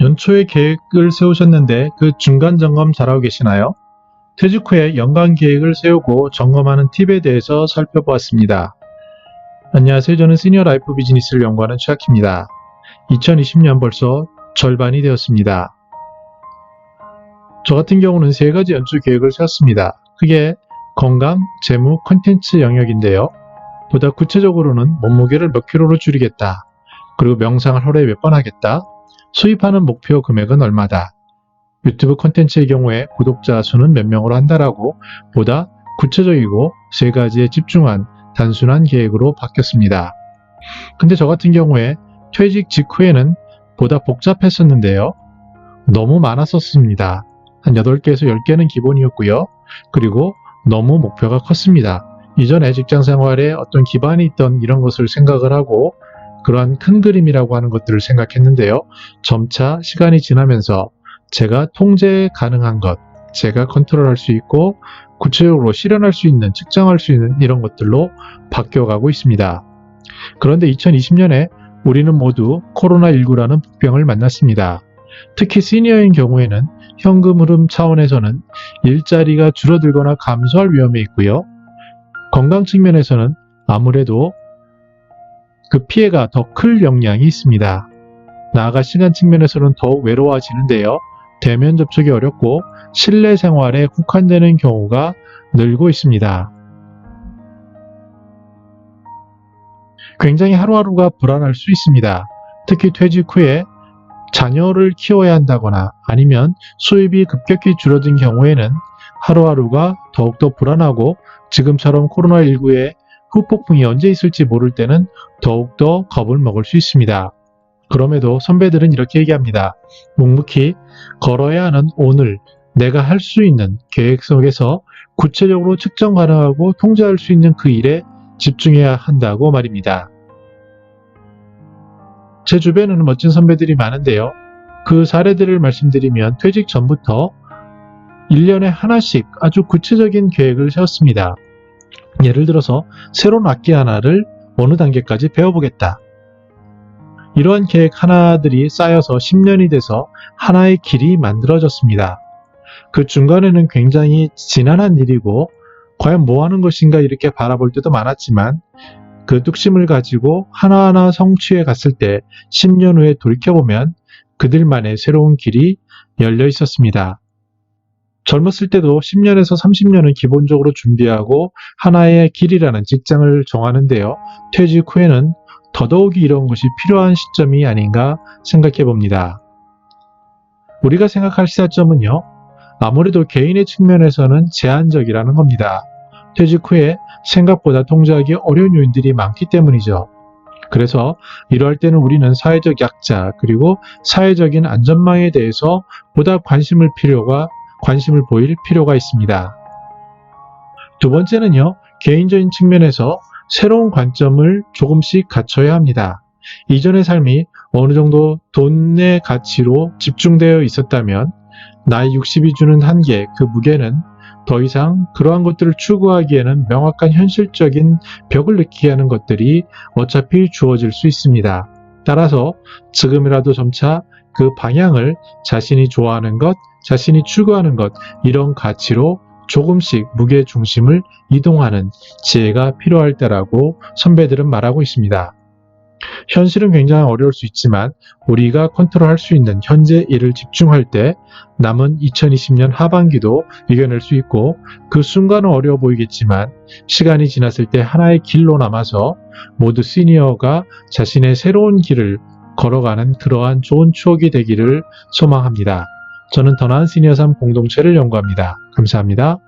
연초에 계획을 세우셨는데 그 중간 점검 잘하고 계시나요? 퇴직 후에 연간 계획을 세우고 점검하는 팁에 대해서 살펴보았습니다. 안녕하세요. 저는 시니어 라이프 비즈니스를 연구하는 최학희입니다. 2020년 벌써 절반이 되었습니다. 저 같은 경우는 3가지 연초 계획을 세웠습니다. 크게 건강, 재무, 콘텐츠 영역인데요. 보다 구체적으로는 몸무게를 몇 킬로로 줄이겠다. 그리고 명상을 하루에 몇 번 하겠다. 수입하는 목표 금액은 얼마다. 유튜브 콘텐츠의 경우에 구독자 수는 몇 명으로 한다라고 보다 구체적이고 3가지에 집중한 단순한 계획으로 바뀌었습니다. 근데 저 같은 경우에 퇴직 직후에는 보다 복잡했었는데요. 너무 많았었습니다. 한 8개에서 10개는 기본이었고요. 그리고 너무 목표가 컸습니다. 이전에 직장 생활에 어떤 기반이 있던 이런 것을 생각을 하고 그러한 큰 그림이라고 하는 것들을 생각했는데요. 점차 시간이 지나면서 제가 통제 가능한 것, 제가 컨트롤할 수 있고 구체적으로 실현할 수 있는, 측정할 수 있는 이런 것들로 바뀌어가고 있습니다. 그런데 2020년에 우리는 모두 코로나19라는 복병을 만났습니다. 특히 시니어인 경우에는 현금 흐름 차원에서는 일자리가 줄어들거나 감소할 위험이 있고요. 건강 측면에서는 아무래도 그 피해가 더 클 영향이 있습니다. 나아가 시간 측면에서는 더욱 외로워지는데요. 대면 접촉이 어렵고 실내 생활에 국한되는 경우가 늘고 있습니다. 굉장히 하루하루가 불안할 수 있습니다. 특히 퇴직 후에 자녀를 키워야 한다거나 아니면 수입이 급격히 줄어든 경우에는 하루하루가 더욱더 불안하고 지금처럼 코로나19의 후폭풍이 언제 있을지 모를 때는 더욱더 겁을 먹을 수 있습니다. 그럼에도 선배들은 이렇게 얘기합니다. 묵묵히 걸어야 하는 오늘 내가 할 수 있는 계획 속에서 구체적으로 측정 가능하고 통제할 수 있는 그 일에 집중해야 한다고 말입니다. 제 주변에는 멋진 선배들이 많은데요. 그 사례들을 말씀드리면 퇴직 전부터 1년에 하나씩 아주 구체적인 계획을 세웠습니다. 예를 들어서 새로운 악기 하나를 어느 단계까지 배워보겠다. 이러한 계획 하나들이 쌓여서 10년이 돼서 하나의 길이 만들어졌습니다. 그 중간에는 굉장히 지난한 일이고 과연 뭐 하는 것인가 이렇게 바라볼 때도 많았지만 그 뚝심을 가지고 하나하나 성취해 갔을 때 10년 후에 돌이켜보면 그들만의 새로운 길이 열려 있었습니다. 젊었을 때도 10년에서 30년은 기본적으로 준비하고 하나의 길이라는 직장을 정하는데요. 퇴직 후에는 더더욱이 이런 것이 필요한 시점이 아닌가 생각해 봅니다. 우리가 생각할 시사점은요. 아무래도 개인의 측면에서는 제한적이라는 겁니다. 퇴직 후에 생각보다 통제하기 어려운 요인들이 많기 때문이죠. 그래서 이러할 때는 우리는 사회적 약자 그리고 사회적인 안전망에 대해서 보다 관심을 보일 필요가 있습니다. 두 번째는요. 개인적인 측면에서 새로운 관점을 조금씩 갖춰야 합니다. 이전의 삶이 어느 정도 돈의 가치로 집중되어 있었다면 나이 60이 주는 한계, 그 무게는 더 이상 그러한 것들을 추구하기에는 명확한 현실적인 벽을 느끼게 하는 것들이 어차피 주어질 수 있습니다. 따라서 지금이라도 점차 그 방향을 자신이 좋아하는 것, 자신이 추구하는 것, 이런 가치로 조금씩 무게 중심을 이동하는 지혜가 필요할 때라고 선배들은 말하고 있습니다. 현실은 굉장히 어려울 수 있지만 우리가 컨트롤할 수 있는 현재 일을 집중할 때 남은 2020년 하반기도 이겨낼 수 있고 그 순간은 어려워 보이겠지만 시간이 지났을 때 하나의 길로 남아서 모두 시니어가 자신의 새로운 길을 걸어가는 그러한 좋은 추억이 되기를 소망합니다. 저는 더 나은 시니어 삶 공동체를 연구합니다. 감사합니다.